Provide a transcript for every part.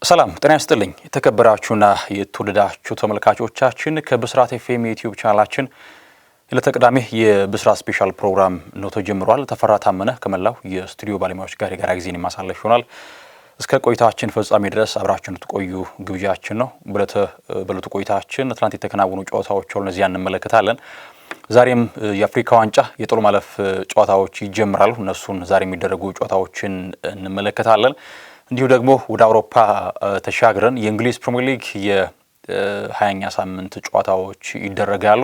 ሰላም ጤና ይስጥልኝ የተከበራችሁና የተወደዳችሁ ተመልካቾቻችን ከብስራት ኤፍኤም ዩቲዩብ ቻናላችን ለተቀዳሚ የብስራት ስፔሻል ፕሮግራም ነው ተጀምሯል። ተፈራ ታመነ ከመላው የስቱዲዮ ባለሙያዎች ጋር የጋራ ጊዜን ማሳለፍ ይሆናል። እስከ ቆይታችን ፍጻሜ ድረስ አብራችሁን ትቆዩ ግብዣችን ነው። በለቱ ቆይታችን ትናንት የተከናወኑ ጨዋታዎችን እነዚያ እንመለከታለን። ዛሬም የአፍሪካ ዋንጫ የጥሎ ማለፍ ጨዋታዎች ይጀምራሉ። እነሱን ዛሬ የሚደረጉ ጨዋታዎችን እንመለከታለን። እንዲሁ ደግሞ ወደ አውሮፓ ተሻግረን የእንግሊዝ ፕሪሚየር ሊግ የ20ኛ ሳምንት ጨዋታዎች ይደረጋሉ።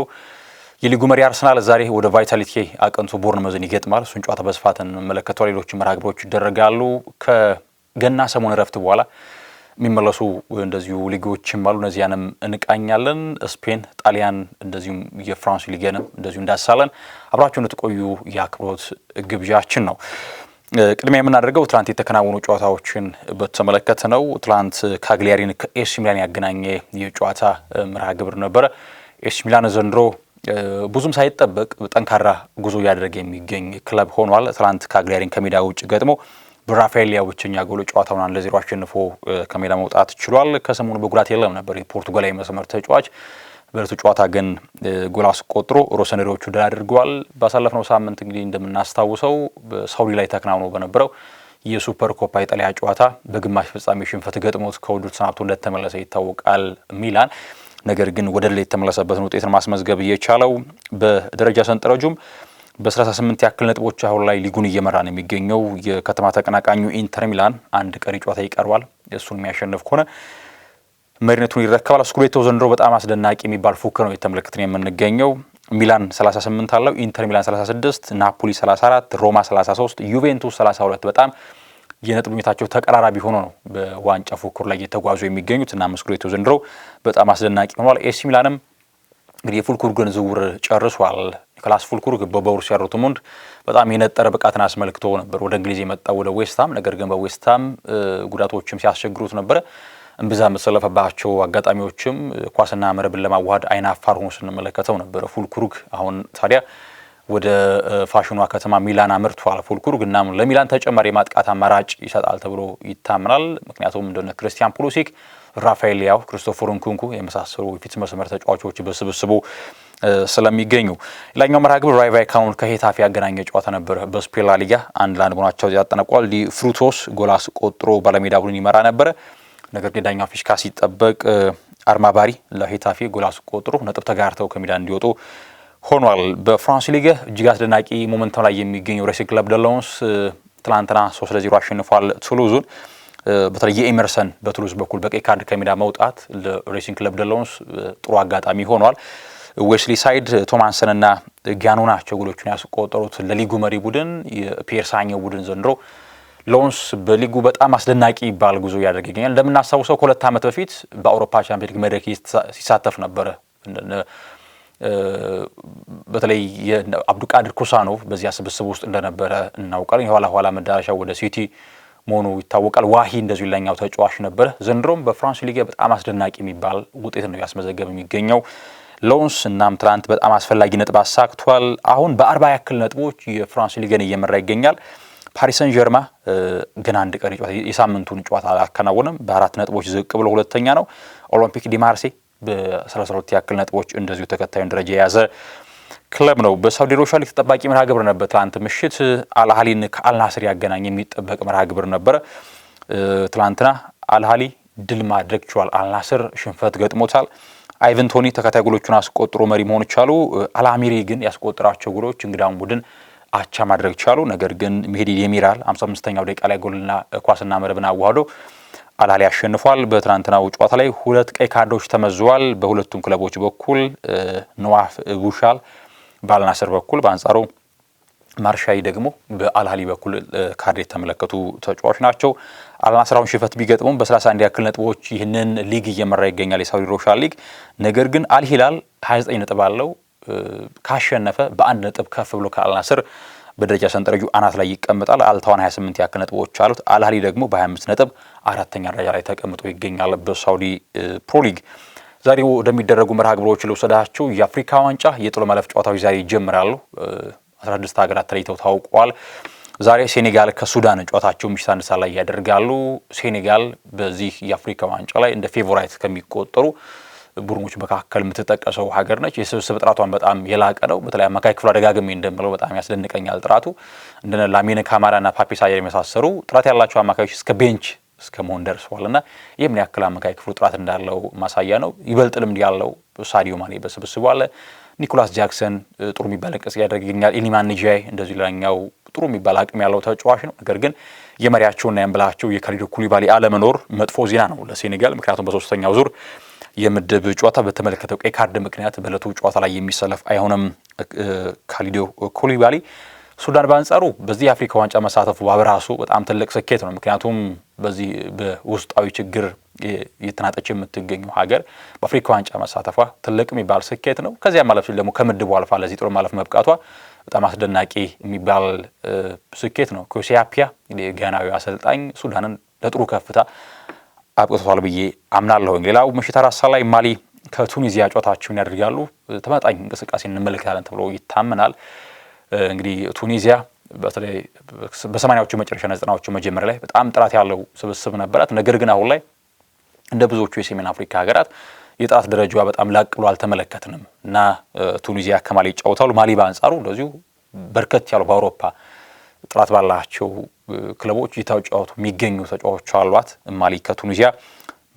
የሊጉ መሪ አርሰናል ዛሬ ወደ ቫይታሊቲ አቅንቶ ቦርንመዝን ይገጥማል። እሱን ጨዋታ በስፋት እንመለከተዋለን። ሌሎች መርሃ ግብሮች ይደረጋሉ። ከገና ሰሞን እረፍት በኋላ የሚመለሱ እንደዚሁ ሊጎችም አሉ። እነዚያንም እንቃኛለን። ስፔን፣ ጣሊያን እንደዚሁም የፍራንስ ሊግንም እንደዚሁ እንዳሳለን። አብራችሁን እንድትቆዩ የአክብሮት ግብዣችን ነው። ቅድሚያ የምናደርገው ትላንት የተከናወኑ ጨዋታዎችን በተመለከተ ነው። ትላንት ካግሊያሪን ከኤሲ ሚላን ያገናኘ የጨዋታ መርሃ ግብር ነበረ። ኤሲ ሚላን ዘንድሮ ብዙም ሳይጠበቅ ጠንካራ ጉዞ እያደረገ የሚገኝ ክለብ ሆኗል። ትላንት ካግሊያሪን ከሜዳ ውጭ ገጥሞ በራፋኤል ሊያው ብቸኛ ጎል ጨዋታውን 1-0 አሸንፎ ከሜዳ መውጣት ችሏል። ከሰሞኑ በጉዳት የለም ነበር የፖርቱጋላዊ መስመር ተጫዋች። በለቱ ጨዋታ ግን ጎል አስቆጥሮ ሮሰነሪዎቹ ድል አድርገዋል። ባሳለፍነው ሳምንት እንግዲህ እንደምናስታውሰው በሳውዲ ላይ ተከናውኖ በነበረው የሱፐር ኮፓ ኢጣሊያ ጨዋታ በግማሽ ፍጻሜ ሽንፈት ገጥሞት ከውድድር ተሰናብቶ እንደተመለሰ ይታወቃል ሚላን። ነገር ግን ወደ ድል የተመለሰበትን ውጤትን ማስመዝገብ እየቻለው በደረጃ ሰንጠረዡም በ38 ያክል ነጥቦች አሁን ላይ ሊጉን እየመራ ነው የሚገኘው። የከተማ ተቀናቃኙ ኢንተር ሚላን አንድ ቀሪ ጨዋታ ይቀርባል። እሱን የሚያሸንፍ ከሆነ መሪነቱን ይረከባል። ስኩዴቶ ዘንድሮ በጣም አስደናቂ የሚባል ፉክክር ነው የተመለከትን የምንገኘው። ሚላን 38 አለው፣ ኢንተር ሚላን 36፣ ናፖሊ 34፣ ሮማ 33፣ ዩቬንቱስ 32 በጣም የነጥብ ሁኔታቸው ተቀራራቢ ሆኖ ነው በዋንጫ ፉክክሩ ላይ እየተጓዙ የሚገኙት እና ስኩዴቶ ዘንድሮ በጣም አስደናቂ ሆኗል። ኤሲ ሚላንም እንግዲህ የፉልኩርግን ዝውውር ጨርሷል። ኒኮላስ ፉልኩርግ በቦሩሲያ ዶርትሙንድ በጣም የነጠረ ብቃትን አስመልክቶ ነበር ወደ እንግሊዝ የመጣው ወደ ዌስትሃም። ነገር ግን በዌስትሃም ጉዳቶችም ሲያስቸግሩት ነበረ። እምብዛም መሰለፈባቸው አጋጣሚዎችም ኳስና መረብን ለማዋሃድ አይናፋር ሆኖ ስንመለከተው ነበር ፉልኩርግ። አሁን ታዲያ ወደ ፋሽኗ ከተማ ሚላን አምርቷል ፉልኩርግ እና ለሚላን ተጨማሪ የማጥቃት አማራጭ ይሰጣል ተብሎ ይታመናል። ምክንያቱም እንደነ ክርስቲያን ፑሊሲክ፣ ራፋኤል ሊያው፣ ክሪስቶፈር ንኩንኩ የመሳሰሉ የፊት መስመር ተጫዋቾች በስብስቡ ስለሚገኙ ሌላኛው መርሃ ግብር ራዮ ቫይካኖን ከሄታፌ ያገናኘ ጨዋታ ነበር። በስፔን ላ ሊጋ 1-1 በሆናቸው ያጠናቋል። ዲ ፍሩቶስ ጎል አስቆጥሮ ባለሜዳ ቡድን ይመራ ነበረ። ነገር ግን ዳኛው ፊሽካ ሲጠበቅ አርማባሪ ለሄታፌ ጎል አስቆጥሮ ነጥብ ተጋርተው ከሜዳ እንዲወጡ ሆኗል። በፍራንስ ሊግ እጅግ አስደናቂ ሞመንተም ላይ የሚገኘው ሬሲንግ ክለብ ደ ሎንስ ትላንትና 3-0 አሸንፏል ቱሉዙን። በተለይ የኤመርሰን በቱሉዝ በኩል በቀይ ካርድ ከሜዳ መውጣት ለሬሲንግ ክለብ ደ ሎንስ ጥሩ አጋጣሚ ሆኗል። ዌስሊ ሳይድ፣ ቶማንሰን እና ጊያኖ ናቸው ጎሎቹን ያስቆጠሩት ለሊጉ መሪ ቡድን። የፒየር ሳኛው ቡድን ዘንድሮ ሎንስ በሊጉ በጣም አስደናቂ ይባል ጉዞ እያደረገ ይገኛል። እንደምናስታውሰው ከሁለት ዓመት በፊት በአውሮፓ ቻምፒየንስ ሊግ መድረክ ሲሳተፍ ነበረ። በተለይ አብዱቃድር ኩሳኖቭ በዚያ ስብስብ ውስጥ እንደነበረ እናውቃለን። የኋላ መዳረሻው ወደ ሲቲ መሆኑ ይታወቃል። ዋሂ እንደዚሁ ሌላኛው ተጫዋች ነበረ። ዘንድሮም በፍራንስ ሊግ በጣም አስደናቂ የሚባል ውጤት ነው ያስመዘገበ የሚገኘው ሎንስ። እናም ትላንት በጣም አስፈላጊ ነጥብ አሳክቷል። አሁን በ40 ያክል ነጥቦች የፍራንስ ሊግን እየመራ ይገኛል። ፓሪስ ሰን ጀርማ ግን አንድ ቀሪ ጨዋታ የሳምንቱን ጨዋታ አላከናወነም። በ4 ነጥቦች ዝቅ ብሎ ሁለተኛ ነው። ኦሎምፒክ ዲ ማርሴ በ32 ያክል ነጥቦች እንደዚሁ ተከታዩን ደረጃ የያዘ ክለብ ነው። በሳውዲ ሮሻ ሊግ ተጠባቂ መርሃ ግብር ነበር። ትላንት ምሽት አልሃሊን ከአልናስር ያገናኘ የሚጠበቅ መርሃ ግብር ነበረ። ትላንትና አልሃሊ ድል ማድረግ ችሏል። አልናስር ሽንፈት ገጥሞታል። አይቨን ቶኒ ተከታይ ጎሎቹን አስቆጥሮ መሪ መሆን ቻሉ። አልአሚሪ ግን ያስቆጠራቸው ጎሎች እንግዳውን ቡድን አቻ ማድረግ ቻሉ። ነገር ግን ሜሄዲ የሚራል 55ኛው ደቂቃ ላይ ጎልና ኳስና መረብን አዋህዶ አልሃሊ አሸንፏል። በትናንትናው ጨዋታ ላይ 2 ቀይ ካርዶች ተመዝዋል በሁለቱም ክለቦች በኩል ነዋፍ ቡሻል በአልናስር በኩል፣ በአንጻሩ ማርሻይ ደግሞ በአልሃሊ በኩል ካርድ የተመለከቱ ተጫዋች ናቸው። አልናስራውን ሽንፈት ቢገጥሙም በ31 ያክል ነጥቦች ይህንን ሊግ እየመራ ይገኛል የሳውዲ ሮሻ ሊግ። ነገር ግን አልሂላል 29 ነጥብ አለው። ካሸነፈ በ1 ነጥብ ከፍ ብሎ ከአልናስር በደረጃ ሰንጠረዡ አናት ላይ ይቀመጣል። አልታዋን 28 ያክል ነጥቦች አሉት። አልሃሊ ደግሞ በ25 ነጥብ አራተኛ ደረጃ ላይ ተቀምጦ ይገኛል በሳውዲ ፕሮ ሊግ። ዛሬ ወደሚደረጉ መርሃ ግብሮች ልውሰዳችሁ። የአፍሪካ ዋንጫ የጥሎ ማለፍ ጨዋታዎች ዛሬ ይጀምራሉ። 16 ሀገራት ተለይተው ታውቋል። ዛሬ ሴኔጋል ከሱዳን ጨዋታቸው ምሽት 1 ሰዓት ላይ ያደርጋሉ። ሴኔጋል በዚህ የአፍሪካ ዋንጫ ላይ እንደ ፌቨራይት ከሚቆጠሩ ቡድኖች መካከል የምትጠቀሰው ሀገር ነች። የስብስብ ጥራቷን በጣም የላቀ ነው። በተለይ አማካይ ክፍሏ ደጋግሜ እንደምለው በጣም ያስደንቀኛል ጥራቱ። እንደነ ላሚን ካማራና ፓፒ ሳየር የመሳሰሉ ጥራት ያላቸው አማካዮች እስከ ቤንች እስከ መሆን ደርሰዋልና ይህ ምን ያክል አማካይ ክፍሉ ጥራት እንዳለው ማሳያ ነው። ይበልጥ ልምድ ያለው ሳዲዮ ማኔ በስብስቡ አለ። ኒኮላስ ጃክሰን ጥሩ የሚባል እንቅስቃሴ ያደርጋል። ኢኒማን ኒጃይ እንደዚህ ሌላኛው ጥሩ የሚባል አቅም ያለው ተጫዋች ነው። ነገር ግን የመሪያቸውና የአምበላቸው የካሊዶ ኩሊባሊ አለመኖር መጥፎ ዜና ነው ለሴኔጋል። ምክንያቱም በሶስተኛው ዙር የምድብ ጨዋታ በተመለከተው ቀይ ካርድ ምክንያት በእለቱ ጨዋታ ላይ የሚሰለፍ አይሆንም ካሊዶ ኩሊባሊ። ሱዳን በአንጻሩ በዚህ የአፍሪካ ዋንጫ መሳተፉ በራሱ በጣም ትልቅ ስኬት ነው። ምክንያቱም በዚህ በውስጣዊ ችግር የተናጠች የምትገኘው ሀገር በአፍሪካ ዋንጫ መሳተፏ ትልቅ የሚባል ስኬት ነው። ከዚያም ማለፍ ደግሞ ከምድቡ አልፋ ለዚህ ጥሩ ማለፍ መብቃቷ በጣም አስደናቂ የሚባል ስኬት ነው። ኮሲያፒያ ጋናዊ አሰልጣኝ ሱዳንን ለጥሩ ከፍታ አብቅቷል ብዬ አምናለሁ። ሌላው ምሽት 4 ሰዓት ላይ ማሊ ከቱኒዚያ ጨዋታቸውን ያደርጋሉ። ተመጣጣኝ እንቅስቃሴ እንመለከታለን ተብሎ ይታመናል። እንግዲህ ቱኒዚያ በተለይ በ80ዎቹ መጨረሻና 90ዎቹ መጀመሪያ ላይ በጣም ጥራት ያለው ስብስብ ነበራት። ነገር ግን አሁን ላይ እንደ ብዙዎቹ የሰሜን አፍሪካ ሀገራት የጥራት ደረጃዋ በጣም ላቅ ብሎ አልተመለከትንም እና ቱኒዚያ ከማሊ ይጫወታሉ። ማሊ በአንጻሩ እንደዚሁ በርከት ያሉ በአውሮፓ ጥራት ባላቸው ክለቦች እየተጫወቱ የሚገኙ ተጫዋቾች አሏት። ማሊ ከቱኒዚያ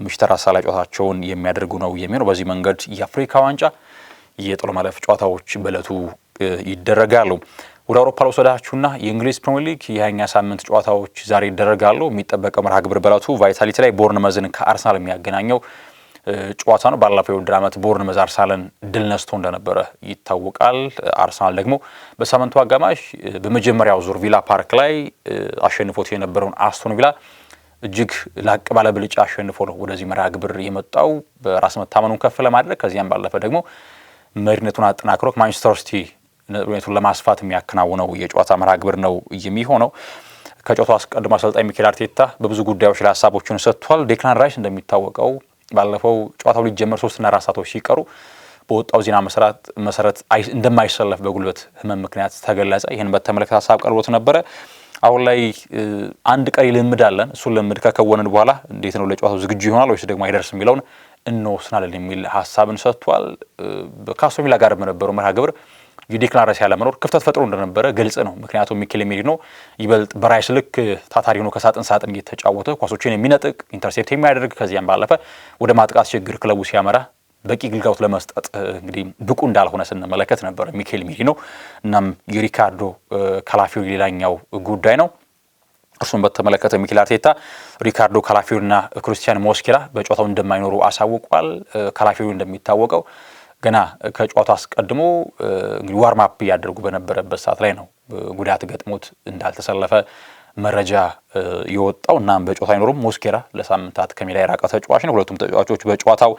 ምሽት 4 ሰዓት ላይ ጨዋታቸውን የሚያደርጉ ነው የሚሆነው። በዚህ መንገድ የአፍሪካ ዋንጫ የጥሎ ማለፍ ጨዋታዎች በእለቱ ይደረጋሉ። ወደ አውሮፓ ለወሰዳችሁና የእንግሊዝ ፕሪሚየር ሊግ የ20ኛ ሳምንት ጨዋታዎች ዛሬ ይደረጋሉ። የሚጠበቀው መርሃ ግብር በእለቱ ቫይታሊቲ ላይ ቦርንመዝን ከአርሰናል የሚያገናኘው ጨዋታ ነው። ባለፈው የውድድር ዓመት ቦርንመዝ አርሰናልን ድል ነስቶ እንደነበረ ይታወቃል። አርሰናል ደግሞ በሳምንቱ አጋማሽ በመጀመሪያው ዙር ቪላ ፓርክ ላይ አሸንፎት የነበረውን አስቶን ቪላ እጅግ ላቅ ባለ ብልጫ አሸንፎ ነው ወደዚህ መርሃ ግብር የመጣው በራስ መታመኑን ከፍ ለማድረግ ከዚያም ባለፈ ደግሞ መሪነቱን አጠናክሮ ማንቸስተር ሲቲ ነጥቡን ለማስፋት የሚያከናውነው የጨዋታ መርሃ ግብር ነው የሚሆነው። ከጨዋታው አስቀድሞ አሰልጣኝ ሚኬል አርቴታ በብዙ ጉዳዮች ላይ ሀሳቦችን ሰጥቷል። ዴክላን ራይስ እንደሚታወቀው ባለፈው ጨዋታው ሊጀመር 3 እና 4 ሰዓቶች ሲቀሩ በወጣው ዜና መሰረት እንደማይሰለፍ በጉልበት ህመም ምክንያት ተገለጸ። ይህን በተመለከተ ሀሳብ ቀርቦት ነበረ። አሁን ላይ አንድ ቀሪ ልምድ አለን። እሱን ልምድ ከከወንን በኋላ እንዴት ነው ለጨዋታው ዝግጁ ይሆናል ወይስ ደግሞ አይደርስም የሚለውን እንወስናለን የሚል ሀሳብን ሰጥቷል። ከአስቶን ቪላ ጋር በነበረው መርሃ ግብር የዴክላን ራይስ ያለመኖር ክፍተት ፈጥሮ እንደነበረ ግልጽ ነው። ምክንያቱም ሚኬል ሜሪኖ ይበልጥ በራይስ ልክ ታታሪ ሆኖ ከሳጥን ሳጥን እየተጫወተ ኳሶችን የሚነጥቅ ኢንተርሴፕት የሚያደርግ ከዚያም ባለፈ ወደ ማጥቃት ችግር ክለቡ ሲያመራ በቂ ግልጋሎት ለመስጠት እንግዲህ ብቁ እንዳልሆነ ስንመለከት ነበር ሚኬል ሜሪኖ። እናም የሪካርዶ ካላፊዮሪ ሌላኛው ጉዳይ ነው። እርሱን በተመለከተ ሚኬል አርቴታ ሪካርዶ ካላፊዮሪና ክሪስቲያን ሞስኬራ በጨዋታው እንደማይኖሩ አሳውቋል። ካላፊዮሪ እንደሚታወቀው ገና ከጨዋታው አስቀድሞ እንግዲህ ዋርም አፕ ያደርጉ በነበረበት ሰዓት ላይ ነው ጉዳት ገጥሞት እንዳልተሰለፈ መረጃ የወጣው። እናም በጨዋታው አይኖሩም። ሞስኬራ ለሳምንታት ከሜዳ የራቀ ተጫዋች ነው። ሁለቱም ተጫዋቾች በጨዋታው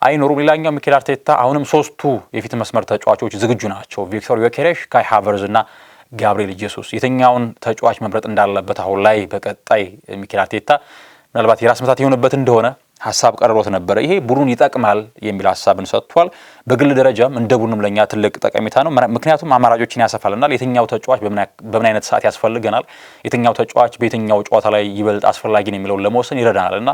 አይኖሩም። ሌላኛው ሚኬል አርቴታ አሁንም 3ቱ የፊት መስመር ተጫዋቾች ዝግጁ ናቸው። ቪክቶር ዮኬሬሽ፣ ካይ ሃቨርዝ እና ጋብሪኤል ጄሱስ። የትኛውን ተጫዋች መምረጥ እንዳለበት አሁን ላይ በቀጣይ ሚኬል አርቴታ ምናልባት የራስ ምታት የሆነበት እንደሆነ ሀሳብ ቀርቦት ነበረ። ይሄ ቡድኑን ይጠቅማል የሚል ሀሳብን ሰጥቷል። በግል ደረጃም እንደ ቡድንም ለኛ ትልቅ ጠቀሜታ ነው። ምክንያቱም አማራጮችን ያሰፋልናል። የትኛው ተጫዋች በምን አይነት ሰዓት ያስፈልገናል፣ የትኛው ተጫዋች በየትኛው ጨዋታ ላይ ይበልጥ አስፈላጊ ነው የሚለውን ለመወሰን ይረዳናል እና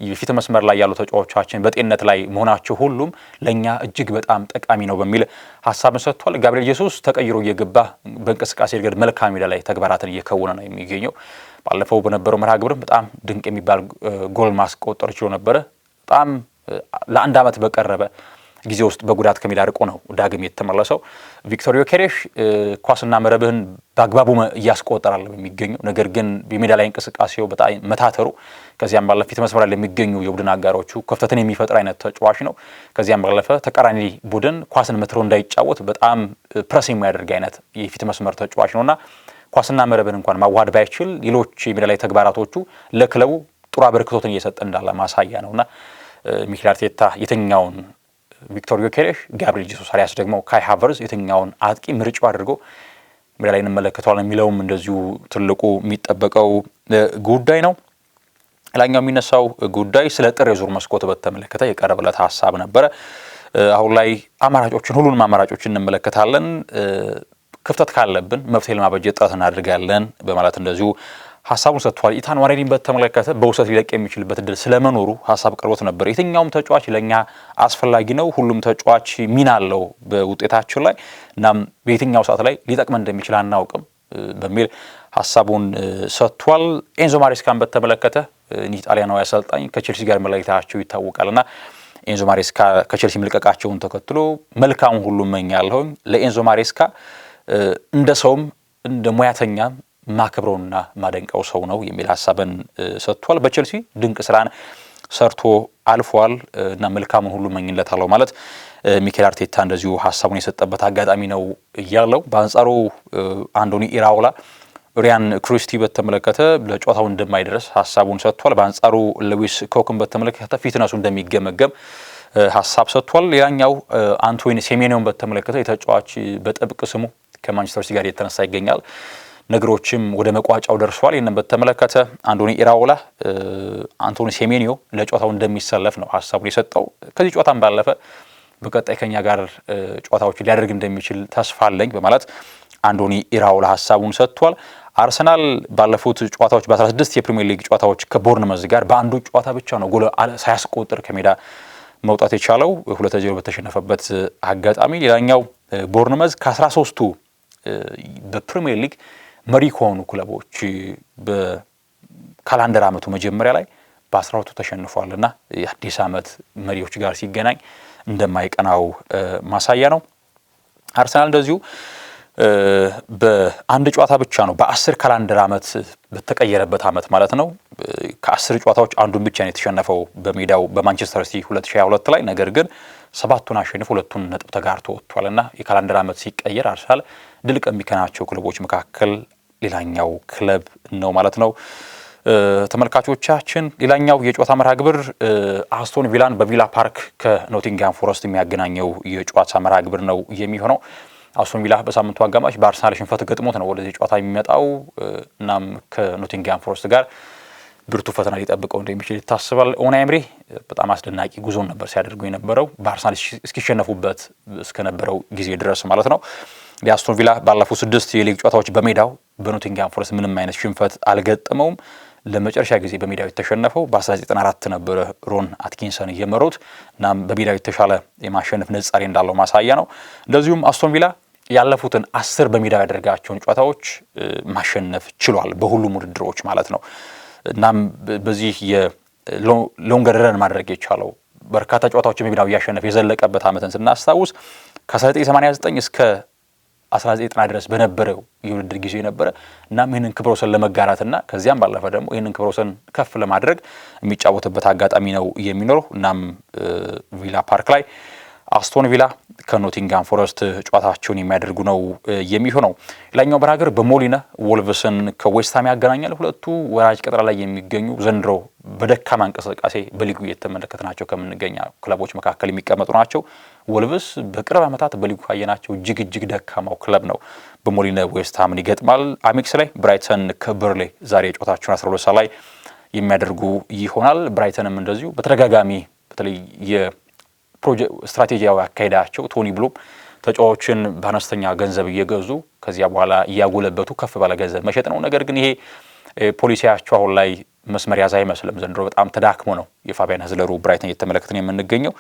የፊት መስመር ላይ ያሉ ተጫዋቾቻችን በጤንነት ላይ መሆናቸው ሁሉም ለኛ እጅግ በጣም ጠቃሚ ነው በሚል ሀሳብን ሰጥቷል። ጋብሪኤል ጄሱስ ተቀይሮ እየገባ በእንቅስቃሴ ረገድ መልካም ሜዳ ላይ ተግባራትን እየከወነ ነው የሚገኘው። ባለፈው በነበረው መርሃ ግብርም በጣም ድንቅ የሚባል ጎል ማስቆጠር ችሎ ነበረ። በጣም ለ1 ዓመት በቀረበ ጊዜ ውስጥ በጉዳት ከሜዳ ርቆ ነው ዳግም የተመለሰው። ቪክቶር ዮኬሬሽ ኳስና መረብህን በአግባቡ እያስቆጠራል የሚገኘው፣ ነገር ግን በሜዳ ላይ እንቅስቃሴው በጣም መታተሩ ከዚያም ባለፈ ፊት መስመር ላይ የሚገኙ የቡድን አጋሮቹ ክፍተትን የሚፈጥር አይነት ተጫዋች ነው። ከዚያም ባለፈ ተቃራኒ ቡድን ኳስን መትሮ እንዳይጫወት በጣም ፕረስ የሚያደርግ አይነት የፊት መስመር ተጫዋች ነውና ኳስና መረብን እንኳን ማዋሃድ ባይችል ሌሎች የሜዳ ላይ ተግባራቶቹ ለክለቡ ጥሩ አበርክቶትን እየሰጠ እንዳለ ማሳያ ነውና ሚኬል አርቴታ የትኛውን ቪክቶር ዮኬሬሽ፣ ጋብሪኤል ጄሱስ አሊያስ ደግሞ ካይ ሃቨርዝ የትኛውን አጥቂ ምርጫው አድርጎ ሜዳ ላይ እንመለከተዋለን የሚለውም እንደዚሁ ትልቁ የሚጠበቀው ጉዳይ ነው። ሌላኛው የሚነሳው ጉዳይ ስለ ጥር የዙር መስኮት በተመለከተ የቀረበለት ሀሳብ ነበረ። አሁን ላይ ሁሉንም አማራጮችን እንመለከታለን። ክፍተት ካለብን መፍትሄ ለማበጀት ጥረት እናደርጋለን በማለት እንደዚሁ ሐሳቡን ሰጥቷል። ኢታን ዋኔሪን በተመለከተ በውሰት ሊለቅ የሚችልበት እድል ስለመኖሩ ሐሳብ ቀርቦት ነበር። የትኛውም ተጫዋች ለኛ አስፈላጊ ነው፣ ሁሉም ተጫዋች ሚና አለው በውጤታችን ላይ እናም በየትኛው ሰዓት ላይ ሊጠቅመን እንደሚችል አናውቅም በሚል ሐሳቡን ሰጥቷል። ኤንዞ ማሬስካን በተመለከተ እኒህ ጣሊያናዊ አሰልጣኝ ከቼልሲ ጋር መለያየታቸው ይታወቃልና ኤንዞ ማሬስካ ከቼልሲ መልቀቃቸውን ተከትሎ መልካም ሁሉ እመኛለሁ ለኤንዞ ማሬስካ እንደ ሰውም እንደ ሙያተኛ ማከብረውና ማደንቀው ሰው ነው የሚል ሐሳብን ሰጥቷል። በቼልሲ ድንቅ ስራን ሰርቶ አልፏል እና መልካም ሁሉ እመኝለታለሁ ማለት ሚኬል አርቴታ እንደዚሁ ሐሳቡን የሰጠበት አጋጣሚ ነው ያለው። በአንጻሩ አንዶኒ ኢራኦላ ሪያን ክሪስቲ በተመለከተ ለጨዋታው እንደማይደርስ ሐሳቡን ሰጥቷል። በአንጻሩ ሉዊስ ኮክን በተመለከተ ፊትነሱ እንደሚገመገም ሐሳብ ሰጥቷል። ሌላኛው አንቶኒ ሴሜኒዮን በተመለከተ የተጫዋች በጥብቅ ስሙ ከማንቸስተር ሲቲ ጋር የተነሳ ይገኛል። ነገሮችም ወደ መቋጫው ደርሷል። ይህንን በተመለከተ አንዶኒ ኢራኦላ አንቶኒ ሴሜኒዮ ለጨዋታው እንደሚሰለፍ ነው ሐሳቡን የሰጠው። ከዚህ ጨዋታም ባለፈ በቀጣይ ከኛ ጋር ጨዋታዎች ሊያደርግ እንደሚችል ተስፋ አለኝ በማለት አንዶኒ ኢራኦላ ሐሳቡን ሰጥቷል። አርሰናል ባለፉት ጨዋታዎች በ16 የፕሪሚየር ሊግ ጨዋታዎች ከቦርንመዝ ጋር በአንዱ ጨዋታ ብቻ ነው ጎል ሳያስቆጥር ከሜዳ መውጣት የቻለው 2-0 በተሸነፈበት አጋጣሚ። ሌላኛው ቦርንመዝ ከ13ቱ በፕሪሚየር ሊግ መሪ ከሆኑ ክለቦች በካላንደር ዓመቱ መጀመሪያ ላይ በ12ቱ ተሸንፏልና የአዲስ ዓመት መሪዎች ጋር ሲገናኝ እንደማይቀናው ማሳያ ነው። አርሰናል እንደዚሁ በአንድ ጨዋታ ብቻ ነው በ10 ካላንደር ዓመት በተቀየረበት ዓመት ማለት ነው ከ10 ጨዋታዎች አንዱን ብቻ ነው የተሸነፈው በሜዳው በማንቸስተር ሲቲ 2022 ላይ። ነገር ግን 7ቱን አሸንፎ 2ቱን ነጥብ ተጋርቶ ወጥቷልና የካላንደር ዓመት ሲቀየር አርሰናል ድል ከሚከናቸው ክለቦች መካከል ሌላኛው ክለብ ነው ማለት ነው። ተመልካቾቻችን ሌላኛው የጨዋታ መርሃ ግብር አስቶን ቪላን በቪላ ፓርክ ከኖቲንግሃም ፎረስት የሚያገናኘው የጨዋታ መርሃ ግብር ነው የሚሆነው። አስቶን ቪላ በሳምንቱ አጋማሽ በአርሰናል ሽንፈት ገጥሞት ነው ወደዚህ ጨዋታ የሚመጣው። እናም ከኖቲንግሃም ፎረስት ጋር ብርቱ ፈተና ሊጠብቀው እንደሚችል ይታሰባል። ኡናይ ኤምሪ በጣም አስደናቂ ጉዞን ነበር ሲያደርጉ የነበረው በአርሰናል እስኪሸነፉበት እስከነበረው ጊዜ ድረስ ማለት ነው። የአስቶን ቪላ ባለፉት 6 የሊግ ጨዋታዎች በሜዳው በኖቲንግሃም ፎረስት ምንም አይነት ሽንፈት አልገጠመውም። ለመጨረሻ ጊዜ በሜዳው የተሸነፈው በ1994 ነበረ ሮን አትኪንሰን እየመሩት። እናም በሜዳው የተሻለ የማሸነፍ ንጻሬ እንዳለው ማሳያ ነው። እንደዚሁም አስቶን ቪላ ያለፉትን 10 በሜዳው ያደረጋቸውን ጨዋታዎች ማሸነፍ ችሏል በሁሉም ውድድሮች ማለት ነው። እናም በዚህ የሎንገር ረን ማድረግ የቻለው በርካታ ጨዋታዎችን በሜዳው እያሸነፈ የዘለቀበት ዓመትን ስናስታውስ ከ1989 እስከ 1990 ድረስ በነበረው የውድድር ጊዜ ነበረ። እናም ይህንን ክብረ ወሰን ለመጋራትና ከዚያም ባለፈ ደግሞ ይህንን ክብረ ወሰን ከፍ ለማድረግ የሚጫወትበት አጋጣሚ ነው የሚኖረው። እናም ቪላ ፓርክ ላይ አስቶን ቪላ ከኖቲንግሃም ፎረስት ጨዋታቸውን የሚያደርጉ ነው የሚሆነው። ሌላኛው መርሃ ግብር በሞሊነ ወልቭስን ከዌስትሃም ያገናኛል። ሁለቱ ወራጅ ቀጠና ላይ የሚገኙ ዘንድሮ በደካማ እንቅስቃሴ በሊጉ የተመለከትናቸው ከምንገኛ ክለቦች መካከል የሚቀመጡ ናቸው። ወልቭስ በቅርብ ዓመታት በሊጉ ካየናቸው እጅግ ደካማው ክለብ ነው። በሞሊነ ዌስትሃምን ይገጥማል። አሜክስ ላይ ብራይተን ከበርሌ ዛሬ ጨዋታቸውን 12 ሰዓት ላይ የሚያደርጉ ይሆናል። ብራይተንም እንደዚሁ በተደጋጋሚ በተለይ ስትራቴጂያዊ አካሄዳቸው ቶኒ ብሎም ተጫዋቾችን በአነስተኛ ገንዘብ እየገዙ ከዚያ በኋላ እያጎለበቱ ከፍ ባለ ገንዘብ መሸጥ ነው። ነገር ግን ይሄ ፖሊሲያቸው አሁን ላይ መስመር ያዘ አይመስልም። ዘንድሮ በጣም ተዳክሞ ነው የፋቢያን ሀዝለሩ ብራይተን እየተመለከትን የምንገኘው።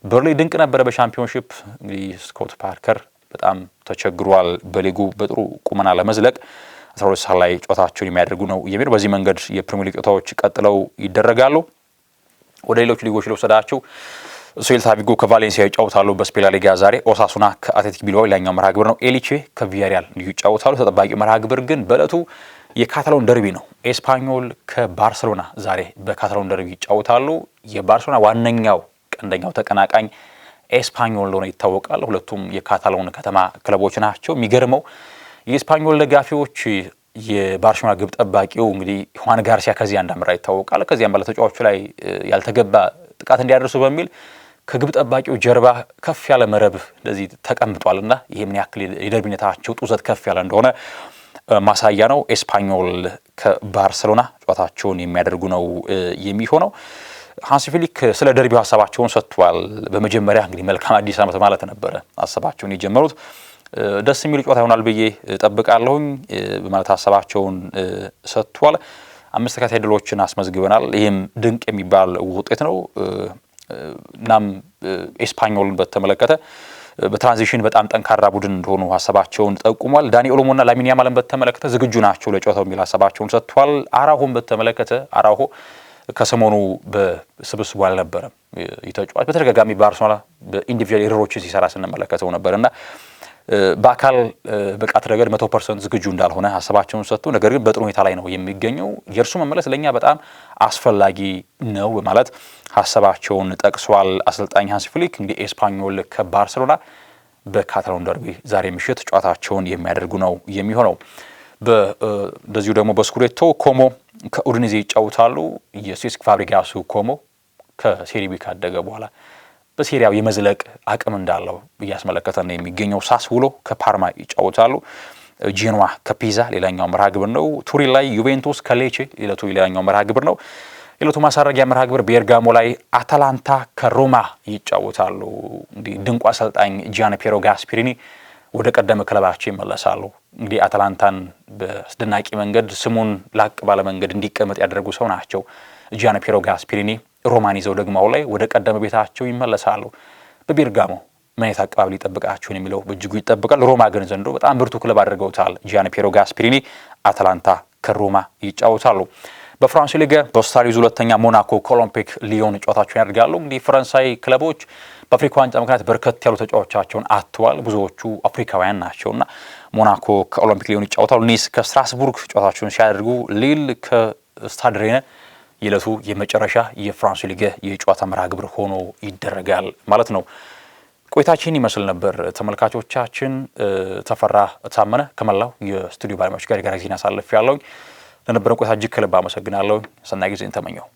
በርሊ ድንቅ ነበረ በሻምፒዮንሺፕ። እንግዲህ ስኮት ፓርከር በጣም ተቸግሯል በሊጉ በጥሩ ቁመና ለመዝለቅ 12 ሰዓት ላይ ጨዋታቸውን የሚያደርጉ ነው የሚለው። በዚህ መንገድ የፕሪሚየር ሊግ ጨዋታዎች ቀጥለው ይደረጋሉ። ወደ ሌሎች ሊጎች ለወሰዳቸው ሴልታ ቪጎ ከቫሌንሲያ ይጫወታሉ። በስፔን ሊጋ ዛሬ ኦሳሱና ከአትሌቲክ ቢልባኦ ሌላኛው መርሃ ግብር ነው። ኤሊቼ ከቪያሪያል ይጫወታሉ። ተጠባቂው መርሃ ግብር ግን በእለቱ የካታሎን ደርቢ ነው። ኤስፓኞል ከባርሴሎና ዛሬ በካታሎን ደርቢ ይጫወታሉ። የባርሴሎና ዋነኛው ቀንደኛው ተቀናቃኝ ኤስፓኞል እንደሆነ ይታወቃል። ሁለቱም የካታሎን ከተማ ክለቦች ናቸው። የሚገርመው የኤስፓኞል ደጋፊዎች የባርሴሎና ግብ ጠባቂው እንግዲህ ሁዋን ጋርሲያ ከዚያ እንዳመራ ይታወቃል። ከዚያም ባለ ተጫዋቾቹ ላይ ያልተገባ ጥቃት እንዲያደርሱ በሚል ከግብ ጠባቂው ጀርባ ከፍ ያለ መረብ እንደዚህ ተቀምጧልና ይሄ ምን ያክል የደርቢነታቸው ጡዘት ከፍ ያለ እንደሆነ ማሳያ ነው። ኤስፓኞል ከባርሴሎና ጨዋታቸውን የሚያደርጉ ነው የሚሆነው። ሃንሲ ፍሊክ ስለ ደርቢው ሀሳባቸውን ሰጥቷል። በመጀመሪያ እንግዲህ መልካም አዲስ ዓመት ማለት ነበረ ሀሳባቸውን የጀመሩት። ደስ የሚል ጨዋታ ይሆናል ብዬ ጠብቃለሁኝ በማለት ሀሳባቸውን ሰጥቷል። 5 ተከታታይ ድሎችን አስመዝግበናል። ይህም ድንቅ የሚባል ውጤት ነው። እናም ኤስፓኞልን በተመለከተ በትራንዚሽን በጣም ጠንካራ ቡድን እንደሆኑ ሀሳባቸውን ጠቁሟል። ዳኒ ኦሎሞና ላሚን ያማልን በተመለከተ ዝግጁ ናቸው ለጨዋታው የሚል ሀሳባቸውን ሰጥቷል። አራሆን በተመለከተ አራሆ ከሰሞኑ በስብስቡ አልነበረም ይተጫዋች በተደጋጋሚ በአርሰናል በኢንዲቪጁዋል ኤረሮችን ሲሰራ ስንመለከተው ነበርና በአካል ብቃት ረገድ 100% ዝግጁ እንዳልሆነ ሀሳባቸውን ሰጥቶ ነገር ግን በጥሩ ሁኔታ ላይ ነው የሚገኘው የእርሱ መመለስ ለኛ በጣም አስፈላጊ ነው በማለት ሀሳባቸውን ጠቅሷል። አሰልጣኝ ሃንሲ ፍሊክ እንግዲህ ኤስፓኞል ከባርሴሎና በካታሎን ደርቢ ዛሬ ምሽት ጨዋታቸውን የሚያደርጉ ነው የሚሆነው። እንደዚሁ ደግሞ በስኩዴቶ ኮሞ ከኡዲኔዜ ይጫወታሉ። የሴስክ ፋብሪጋሱ ኮሞ ከሴሪ ቢ ካደገ በኋላ በሴሪያው የመዝለቅ አቅም እንዳለው እያስመለከተ ነው የሚገኘው። ሳስውሎ ከፓርማ ይጫወታሉ። ጄኖዋ ከፒዛ ሌላኛው መርሃ ግብር ነው። ቱሪን ላይ ዩቬንቱስ ከሌቼ ሌላኛው መርሃ ግብር ነው። ሌላቱ ማሳረጊያ መርሃ ግብር ቤርጋሞ ላይ አታላንታ ከሮማ ይጫወታሉ። እንግዲህ ድንቁ አሰልጣኝ ጂያን ፒየሮ ጋስፔሪኒ ወደ ቀደመ ክለባቸው ይመለሳሉ። እንግዲህ አታላንታን በአስደናቂ መንገድ ስሙን ላቅ ባለ መንገድ እንዲቀመጥ ያደረጉ ሰው ናቸው ጂያን ፒየሮ ጋስፔሪኒ። ሮማን ይዘው ደግሞ ላይ ወደ ቀደመ ቤታቸው ይመለሳሉ። በቤርጋሞ ምን አይነት አቀባበል ይጠብቃቸውን የሚለው በእጅጉ ይጠብቃል። ሮማ ግን ዘንድሮ በጣም ብርቱ ክለብ አድርገውታል ጂያን ፒየሮ ጋስፔሪኒ። አታላንታ ከሮማ ይጫወታሉ። በፍራንስ ሊግ በስታሊዝ ሁለተኛ ሞናኮ ከኦሎምፒክ ሊዮን ጨዋታቸውን ያደርጋሉ። እንግዲህ ፈረንሳይ ክለቦች በአፍሪካ ዋንጫ ምክንያት በርከት ያሉ ተጫዋቾቻቸውን አጥተዋል። ብዙዎቹ አፍሪካውያን ናቸውና ሞናኮ ከኦሎምፒክ ሊዮን ይጫወታሉ። ኒስ ከስትራስቡርግ ጨዋታቸውን ሲያደርጉ ሊል ከስታድ ሬነ የዕለቱ የመጨረሻ የፍራንስ ሊግ የጨዋታ መርሃ ግብር ሆኖ ይደረጋል ማለት ነው። ቆይታችን ይመስል ነበር ተመልካቾቻችን። ተፈራ ታመነ ከመላው የስቱዲዮ ባለሙያዎች ጋር ጊዜን አሳልፌያለሁ። ለነበረን ቆይታ እጅግ ከልብ አመሰግናለሁ። ሰናይ ጊዜን ተመኘው።